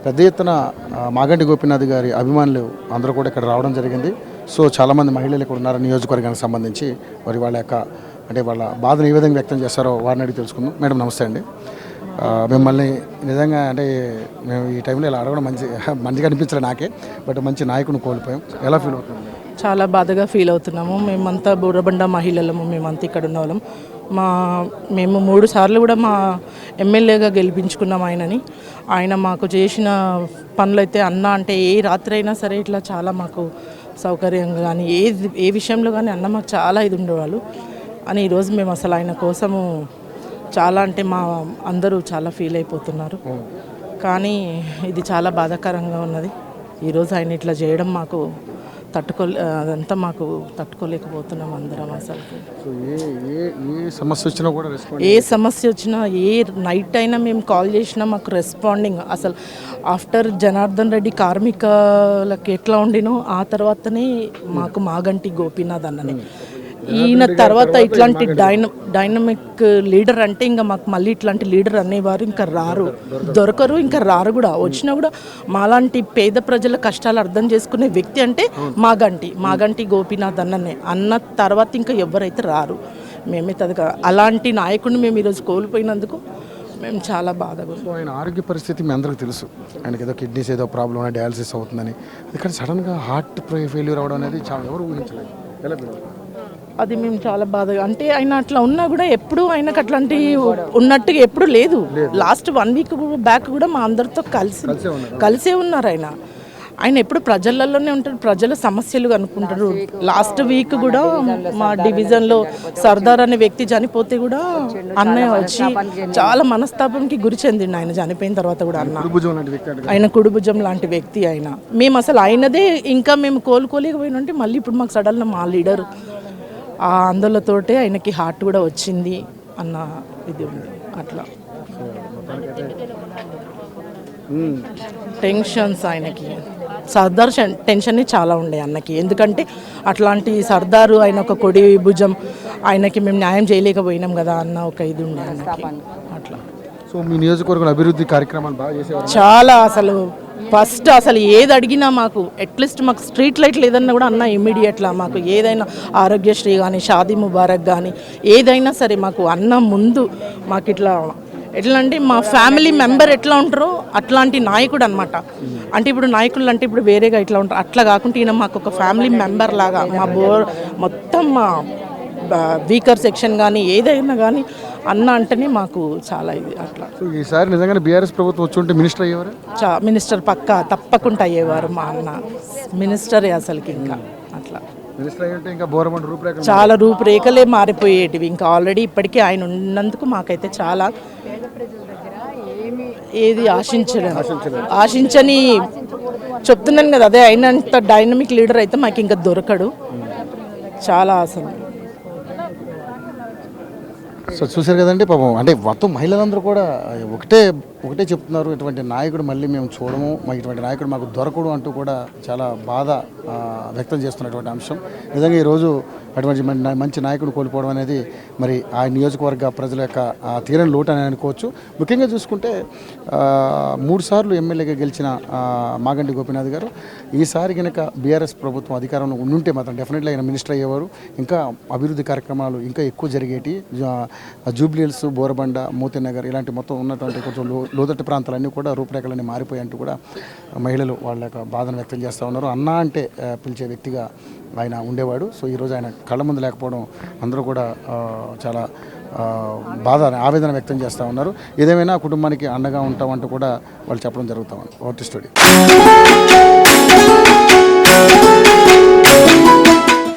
పెద్ద ఎత్తున మాగంటి గోపీనాథ్ గారి అభిమానులు అందరూ కూడా ఇక్కడ రావడం జరిగింది. సో చాలామంది మహిళలు ఇక్కడ ఉన్నారు నియోజకవర్గానికి సంబంధించి. మరి వాళ్ళ యొక్క అంటే వాళ్ళ బాధను ఏ విధంగా వ్యక్తం చేస్తారో వారిని అడిగి తెలుసుకుందాం. మేడం నమస్తే అండి. మిమ్మల్ని నిజంగా అంటే మేము ఈ టైంలో ఇలా అడగడం మంచిగా అనిపించలేదు నాకే. బట్ మంచి నాయకుని కోల్పోయాం. ఎలా ఫీల్ అవుతుంది? చాలా బాధగా ఫీల్ అవుతున్నాము. మేమంతా బూరబండ మహిళలము, మేమంతా ఇక్కడ ఉన్న వాళ్ళం. మేము 3 సార్లు కూడా మా ఎమ్మెల్యేగా గెలిపించుకున్నాం ఆయనని. ఆయన మాకు చేసిన పనులైతే అన్న అంటే ఏ రాత్రి అయినా సరే ఇట్లా చాలా మాకు సౌకర్యంగా కానీ ఏ విషయంలో కానీ అన్న మాకు చాలా ఇది ఉండేవాళ్ళు అని ఈరోజు మేము అసలు ఆయన కోసము చాలా అంటే మా అందరూ చాలా ఫీల్ అయిపోతున్నారు. కానీ ఇది చాలా బాధాకరంగా ఉన్నది. ఈరోజు ఆయన ఇట్లా చేయడం మాకు అదంతా మాకు తట్టుకోలేకపోతున్నాం అందరం. అసలు ఏ సమస్య వచ్చినా ఏ నైట్ అయినా మేము కాల్ చేసినా మాకు రెస్పాండింగ్ అసలు ఆఫ్టర్ జనార్దన్ రెడ్డి కార్మికులకు ఎట్లా ఉండినో ఆ తర్వాతనే మాకు మాగంటి గోపీనాథ్ అన్ననే. ఈయన తర్వాత ఇట్లాంటి డైనమిక్ లీడర్ అంటే ఇంకా మాకు మళ్ళీ ఇట్లాంటి లీడర్ అనేవారు ఇంకా దొరకరు, ఇంకా రారు కూడా. వచ్చినా కూడా మాలాంటి పేద ప్రజల కష్టాలు అర్థం చేసుకునే వ్యక్తి అంటే మాగంటి గోపీనాథ్ అన్న తర్వాత ఇంకా ఎవరైతే రారు. మేమైతే అలాంటి నాయకుడిని మేము ఈరోజు కోల్పోయినందుకు మేము చాలా బాధగా. ఆయన ఆరోగ్య పరిస్థితి మీ అందరికీ తెలుసు. ఆయనకి ఏదో కిడ్నీస్ ఏదో ప్రాబ్లం అని డయాలసిస్ అవుతుందని. ఇక్కడ సడన్గా హార్ట్ ఫెయిల్యూర్ అవ్వడం అనేది చాలా ఎవరు ఊహించలేదు. ఎలా? అది మేము చాలా బాధగా అంటే ఆయన అట్లా ఉన్నా కూడా ఎప్పుడు ఆయనకు అట్లాంటి ఉన్నట్టుగా ఎప్పుడు లేదు. లాస్ట్ 1 వీక్ బ్యాక్ కూడా మా అందరితో కలిసే ఉన్నారు. ఆయన ఎప్పుడు ప్రజలలోనే ఉంటారు, ప్రజల సమస్యలు అనుకుంటారు. లాస్ట్ వీక్ కూడా మా డివిజన్లో సర్దార్ అనే వ్యక్తి చనిపోతే కూడా అన్నయ్య వచ్చి చాలా మనస్తాపంకి గురి చెందిండు. ఆయన చనిపోయిన తర్వాత కూడా ఆయన కుడిభుజం లాంటి వ్యక్తి ఆయన. మేము అసలు ఆయనదే ఇంకా మేము కోలుకోలేకపోయినంటే మళ్ళీ ఇప్పుడు మాకు సడన్గా మా లీడర్ ఆ ఆందోళనతోటే ఆయనకి హార్ట్ కూడా వచ్చింది అన్న ఇది ఉంది. అట్లా టెన్షన్స్ ఆయనకి సర్దార్ టెన్షన్ చాలా ఉండే అన్నకి. ఎందుకంటే అట్లాంటి సర్దారు ఆయన ఒక కొడి భుజం, ఆయనకి మేము న్యాయం చేయలేకపోయినాం కదా అన్న ఒక ఇది ఉండే అన్నకి. అట్లా సో మీ నియోజకవర్గం అభివృద్ధి కార్యక్రమాలు బాగా చేసేవారు. చాలా అసలు ఫస్ట్ అసలు ఏది అడిగినా మాకు అట్లీస్ట్ మాకు స్ట్రీట్ లైట్లు ఏదన్నా కూడా అన్న ఇమ్మీడియట్లా మాకు ఏదైనా ఆరోగ్యశ్రీ కానీ షాదీ ముబారక్ కానీ ఏదైనా సరే మాకు అన్న ముందు మాకు ఎట్లా అంటే మా ఫ్యామిలీ మెంబర్ ఎట్లా ఉంటారో అట్లాంటి నాయకుడు అనమాట. అంటే ఇప్పుడు నాయకులు అంటే ఇప్పుడు వేరేగా ఇట్లా ఉంటారు, అట్లా కాకుండా ఈయన మాకు ఒక ఫ్యామిలీ మెంబర్ లాగా మొత్తం మా వీకర్ సెక్షన్ కానీ ఏదైనా కానీ అన్న అంటేనే మాకు చాలా ఇది. అట్లా ఈసారి నిజంగానే బీఆర్ఎస్ ప్రభుత్వం వచ్చి ఉంటే మినిస్టర్ అయ్యేవారు. మినిస్టర్ తప్పకుండా అయ్యేవారు మా అన్న మినిస్టరే అసలుకి. ఇంకా అట్లా చాలా రూపురేఖలే మారిపోయేటివి. ఇంకా ఆల్రెడీ ఇప్పటికీ ఆయన ఉన్నందుకు మాకైతే చాలా ఏది ఆశించని చెప్తున్నాను కదా. అదే అయినంత డైనమిక్ లీడర్ అయితే మాకు ఇంకా దొరకడు. చాలా అసలు సో చూశారు కదండి పాపం. అంటే మొత్తం మహిళలందరూ కూడా ఒకటే చెప్తున్నారు, ఇటువంటి నాయకుడు మళ్ళీ మేము చూడము, మాకు ఇటువంటి నాయకుడు మాకు దొరకడు అంటూ కూడా చాలా బాధ వ్యక్తం చేస్తున్నటువంటి అంశం. నిజంగా ఈరోజు అటువంటి మంచి నాయకుడు కోల్పోవడం అనేది మరి ఆ నియోజకవర్గ ప్రజల యొక్క తీరని లోటు అని అనుకోవచ్చు. ముఖ్యంగా చూసుకుంటే 3 సార్లు ఎమ్మెల్యేగా గెలిచిన మాగంటి గోపీనాథ్ గారు ఈసారి కనుక బీఆర్ఎస్ ప్రభుత్వం అధికారంలో ఉండుంటే మాత్రం డెఫినెట్లీ ఆయన మినిస్టర్ అయ్యేవారు. ఇంకా అభివృద్ధి కార్యక్రమాలు ఇంకా ఎక్కువ జరిగేటి. జూబ్లీ హిల్స్, బోరబండ, మోతీనగర్ ఇలాంటి మొత్తం ఉన్నటువంటి కొంచెం లోతట్టు ప్రాంతాలన్నీ కూడా రూపురేఖలన్నీ మారిపోయాయంటూ కూడా మహిళలు వాళ్ళ యొక్క బాధను వ్యక్తం చేస్తూ ఉన్నారు. అన్న అంటే పిలిచే వ్యక్తిగా ఆయన ఉండేవాడు. సో ఈరోజు ఆయన కళ్ళ ముందు లేకపోవడం అందరూ కూడా చాలా ఆవేదన వ్యక్తం చేస్తూ ఉన్నారు. ఏదేమైనా కుటుంబానికి అండగా ఉంటామంటూ కూడా వాళ్ళు చెప్పడం జరుగుతామని. OT studio.